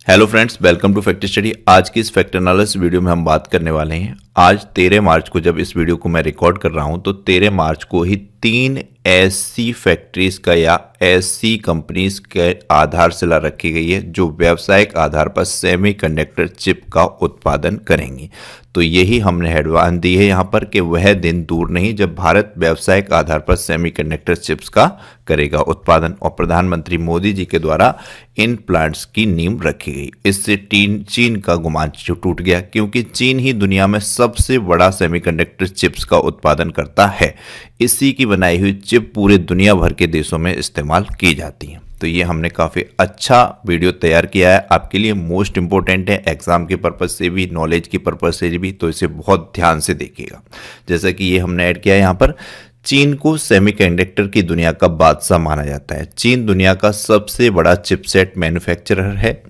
Hello friends, welcome to fact study. आज की इस फैक्ट एनालिसिस वीडियो में हम बात करने वाले हैं। आज 13 मार्च को जब इस वीडियो को मैं रिकॉर्ड कर रहा हूं तो 13 मार्च को ही 3 ऐसी फैक्ट्रीज का या ऐसी कंपनीज के आधारशिला रखी गई है जो व्यावसायिक आधार पर सेमीकंडक्टर चिप का उत्पादन करेंगी। तो यही हमने हेडलाइन दी है यहाँ पर कि वह दिन दूर नहीं जब भारत व्यावसायिक आधार पर सेमीकंडक्टर चिप्स का करेगा उत्पादन, और प्रधानमंत्री मोदी जी के द्वारा इन प्लांट्स की नींव रखी गई। इससे चीन का गुमान टूट गया, क्योंकि चीन ही दुनिया में सबसे बड़ा सेमीकंडक्टर चिप्स का उत्पादन करता है। इसी की बनाई हुई चिप पूरे दुनिया भर के देशों में इस्तेमाल की जाती है। तो ये हमने काफ़ी अच्छा वीडियो तैयार किया है आपके लिए, मोस्ट इंपॉर्टेंट है एग्जाम के पर्पज़ से भी, नॉलेज के पर्पज़ से भी, तो इसे बहुत ध्यान से देखिएगा। जैसा कि ये हमने ऐड किया है यहाँ पर, चीन को सेमीकंडक्टर की दुनिया का बादशाह माना जाता है। चीन दुनिया का सबसे बड़ा चिपसेट मैन्युफैक्चरर है।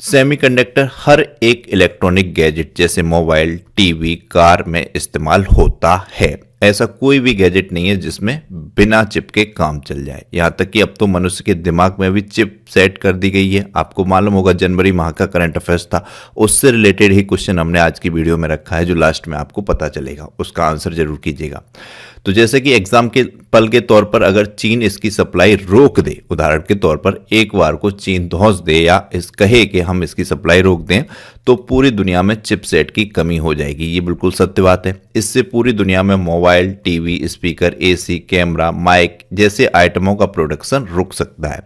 सेमीकंडक्टर हर एक इलेक्ट्रॉनिक गैजेट जैसे मोबाइल, टीवी, कार में इस्तेमाल होता है। ऐसा कोई भी गैजेट नहीं है जिसमें बिना चिप के काम चल जाए। यहाँ तक कि अब तो मनुष्य के दिमाग में भी चिप सेट कर दी गई है। आपको मालूम होगा जनवरी माह का करंट अफेयर्स था, उससे रिलेटेड ही क्वेश्चन हमने आज की वीडियो में रखा है, जो लास्ट में आपको पता चलेगा, उसका आंसर जरूर कीजिएगा। तो जैसे कि एग्जाम के पल के तौर पर अगर चीन इसकी सप्लाई रोक दे, उदाहरण के तौर पर एक बार को चीन धौंस दे या इस कहे कि हम इसकी सप्लाई रोक दें, तो पूरी दुनिया में चिपसेट की कमी हो जाएगी। ये बिल्कुल सत्य बात है। इससे पूरी दुनिया में mobile, TV, speaker, AC, camera, mic जैसे आइटमों का प्रोडक्शन रुक सकता है।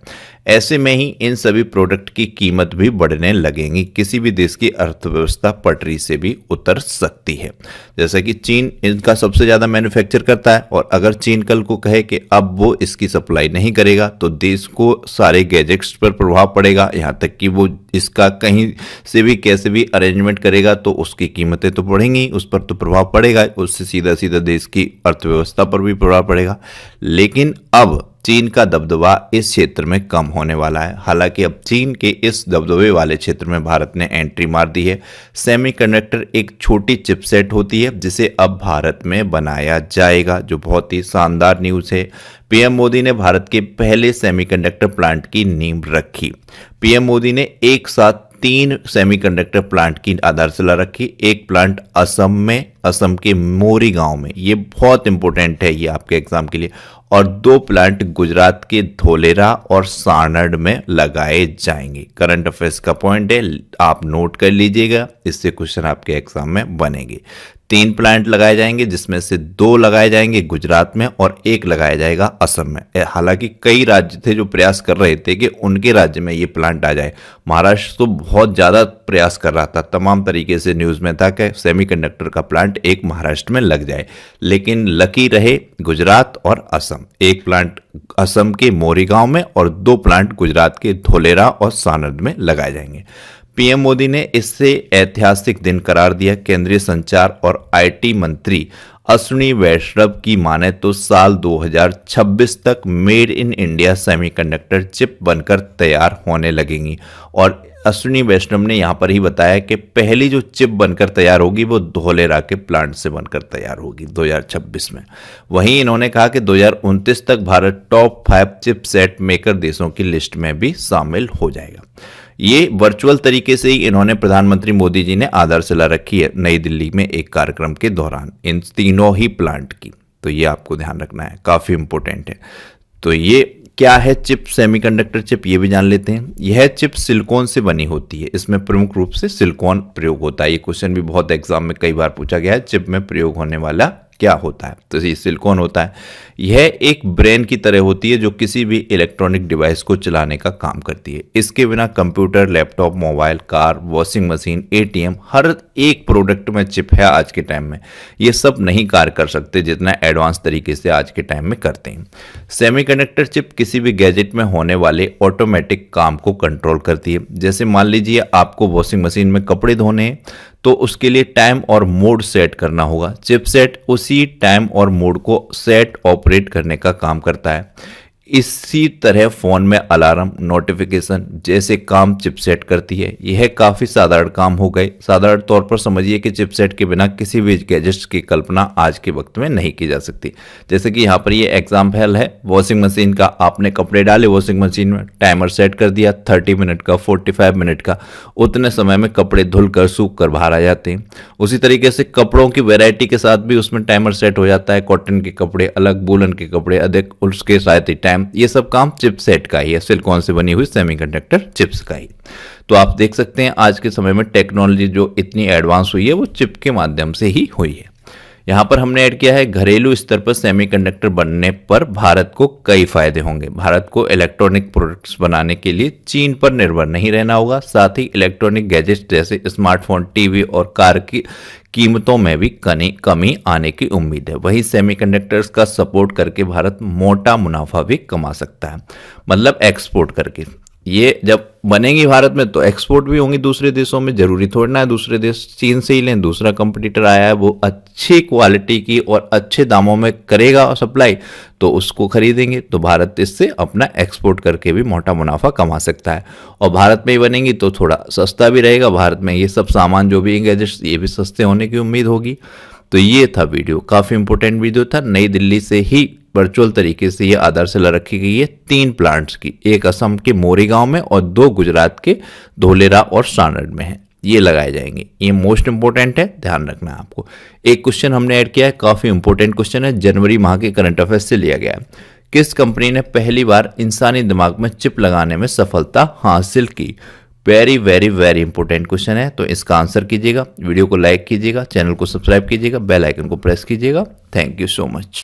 ऐसे में ही इन सभी प्रोडक्ट की कीमत भी बढ़ने लगेंगी। किसी भी देश की अर्थव्यवस्था पटरी से भी उतर सकती है। जैसा कि चीन इनका सबसे ज़्यादा मैन्युफैक्चर करता है, और अगर चीन कल को कहे कि अब वो इसकी सप्लाई नहीं करेगा तो देश को सारे गैजेट्स पर प्रभाव पड़ेगा। यहाँ तक कि वो इसका कहीं से भी कैसे भी अरेंजमेंट करेगा तो उसकी कीमतें तो बढ़ेंगी, उस पर तो प्रभाव पड़ेगा, उससे सीधा सीधा देश की अर्थव्यवस्था पर भी प्रभाव पड़ेगा। लेकिन अब चीन का दबदबा इस क्षेत्र में कम होने वाला है। हालांकि अब चीन के इस दबदबे वाले क्षेत्र में भारत ने एंट्री मार दी है। सेमीकंडक्टर एक छोटी चिपसेट होती है जिसे अब भारत में बनाया जाएगा, जो बहुत ही शानदार न्यूज़ है। पीएम मोदी ने भारत के पहले सेमीकंडक्टर प्लांट की नींव रखी। पीएम मोदी ने एक साथ 3 सेमीकंडक्टर प्लांट की आधारशिला रखी। एक प्लांट असम में, असम के मोरी गांव में, ये बहुत इंपॉर्टेंट है ये आपके एग्जाम के लिए, और 2 प्लांट गुजरात के धोलेरा और सानड में लगाए जाएंगे। करंट अफेयर्स का पॉइंट है, आप नोट कर लीजिएगा, इससे क्वेश्चन आपके एग्जाम में बनेंगे। 3 प्लांट लगाए जाएंगे, जिसमें से 2 लगाए जाएंगे गुजरात में और 1 लगाया जाएगा असम में। हालांकि कई राज्य थे जो प्रयास कर रहे थे कि उनके राज्य में ये प्लांट आ जाए। महाराष्ट्र तो बहुत ज़्यादा प्रयास कर रहा था, तमाम तरीके से न्यूज़ में था कि सेमीकंडक्टर का प्लांट एक महाराष्ट्र में लग जाए, लेकिन लकी रहे गुजरात और असम। 1 प्लांट असम के मोरीगांव में और 2 प्लांट गुजरात के धोलेरा और सानड में लगाए जाएंगे। पीएम मोदी ने इससे ऐतिहासिक दिन करार दिया। केंद्रीय संचार और आईटी मंत्री अश्विनी वैष्णव की माने तो साल 2026 तक made in India semiconductor chip बनकर तैयार होने लगेंगी। और अश्विनी वैष्णव ने यहाँ पर ही बताया कि पहली जो चिप बनकर तैयार होगी वो धोलेरा के प्लांट से बनकर तैयार होगी 2026 में। वहीं इन्होंने कहा कि 2029 तक Bharat top 5 chip set maker देशों की लिस्ट में भी शामिल हो जाएगा। ये वर्चुअल तरीके से ही इन्होंने प्रधानमंत्री मोदी जी ने आधारशिला रखी है नई दिल्ली में एक कार्यक्रम के दौरान, इन तीनों ही प्लांट की। तो ये आपको ध्यान रखना है, काफ़ी इंपॉर्टेंट है। तो ये क्या है चिप, सेमीकंडक्टर चिप, ये भी जान लेते हैं। यह चिप सिलिकॉन से बनी होती है। इसमें प्रमुख रूप से सिलिकॉन प्रयोग होता है। ये क्वेश्चन भी बहुत एग्जाम में कई बार पूछा गया है, चिप में प्रयोग होने वाला क्या होता है, तो ये सिलिकॉन होता है। यह एक ब्रेन की तरह होती है जो किसी भी इलेक्ट्रॉनिक डिवाइस को चलाने का काम करती है। इसके बिना computer, laptop, mobile, car, washing machine, ATM, हर एक प्रोडक्ट में चिप है आज के टाइम में। ये सब नहीं कार्य कर सकते जितना एडवांस तरीके से आज के टाइम में करते हैं। सेमीकंडक्टर चिप किसी भी गैजेट में होने वाले ऑटोमेटिक काम को कंट्रोल करती है। जैसे मान लीजिए आपको वॉशिंग मशीन में कपड़े धोने हैं, तो उसके लिए टाइम और मोड सेट करना होगा। चिपसेट उसी टाइम और मोड को सेट ऑपरेट करने का काम करता है। इसी तरह फ़ोन में अलार्म, नोटिफिकेशन जैसे काम चिपसेट करती है। यह काफ़ी साधारण काम हो गए। साधारण तौर पर समझिए कि चिपसेट के बिना किसी भी गैजेट्स की कल्पना आज के वक्त में नहीं की जा सकती। जैसे कि यहाँ पर ये एग्जाम्पल है वॉशिंग मशीन का। आपने कपड़े डाले वॉशिंग मशीन में, टाइमर सेट कर दिया 30 मिनट का, 45 मिनट का, उतने समय में कपड़े धुल कर सूख कर बाहर आ जाते हैं। उसी तरीके से कपड़ों की वैरायटी के साथ भी उसमें टाइमर सेट हो जाता है। कॉटन के कपड़े अलग, वूलन के कपड़े अधिक, उसके साथ ही टाइम। ये सब काम चिपसेट का ही है, सिलिकॉन से बनी हुई सेमीकंडक्टर चिप्स का ही। तो आप देख सकते हैं आज के समय में टेक्नोलॉजी जो इतनी एडवांस हुई है वो चिप के माध्यम से ही हुई है। यहाँ पर हमने ऐड किया है घरेलू स्तर पर सेमीकंडक्टर बनने पर भारत को कई फायदे होंगे। भारत को इलेक्ट्रॉनिक प्रोडक्ट्स बनाने के लिए चीन पर निर्भर नहीं रहना होगा। साथ ही इलेक्ट्रॉनिक गैजेट्स जैसे स्मार्टफोन, टीवी और कार की कीमतों में भी कमी आने की उम्मीद है। वहीं सेमीकंडक्टर्स का सपोर्ट करके भारत मोटा मुनाफा भी कमा सकता है, मतलब एक्सपोर्ट करके। ये जब बनेंगी भारत में तो एक्सपोर्ट भी होंगी दूसरे देशों में। जरूरी थोड़ा ना है दूसरे देश चीन से ही लें। दूसरा कंपटीटर आया है, वो अच्छी क्वालिटी की और अच्छे दामों में करेगा सप्लाई, तो उसको खरीदेंगे। तो भारत इससे अपना एक्सपोर्ट करके भी मोटा मुनाफा कमा सकता है। और भारत में ही बनेंगी तो थोड़ा सस्ता भी रहेगा। भारत में ये सब सामान जो भी गैजेट्स ये भी सस्ते होने की उम्मीद होगी। तो ये था वीडियो, काफ़ी इंपॉर्टेंट वीडियो था। नई दिल्ली से ही वर्चुअल तरीके से ये आधारशिला रखी गई है 3 प्लांट्स की, एक असम के मोरीगांव में और 2 गुजरात के धोलेरा और सानड़ में है। ये लगाए जाएंगे, ये मोस्ट इंपॉर्टेंट है, ध्यान रखना है आपको। एक क्वेश्चन हमने ऐड किया है, काफ़ी इंपॉर्टेंट क्वेश्चन है, जनवरी माह के करंट अफेयर्स से लिया गया है। किस कंपनी ने पहली बार इंसानी दिमाग में चिप लगाने में सफलता हासिल की? Very very very important question है, तो इसका आंसर कीजिएगा। वीडियो को लाइक कीजिएगा, चैनल को सब्सक्राइब कीजिएगा, बेल आइकन को प्रेस कीजिएगा। Thank you so much.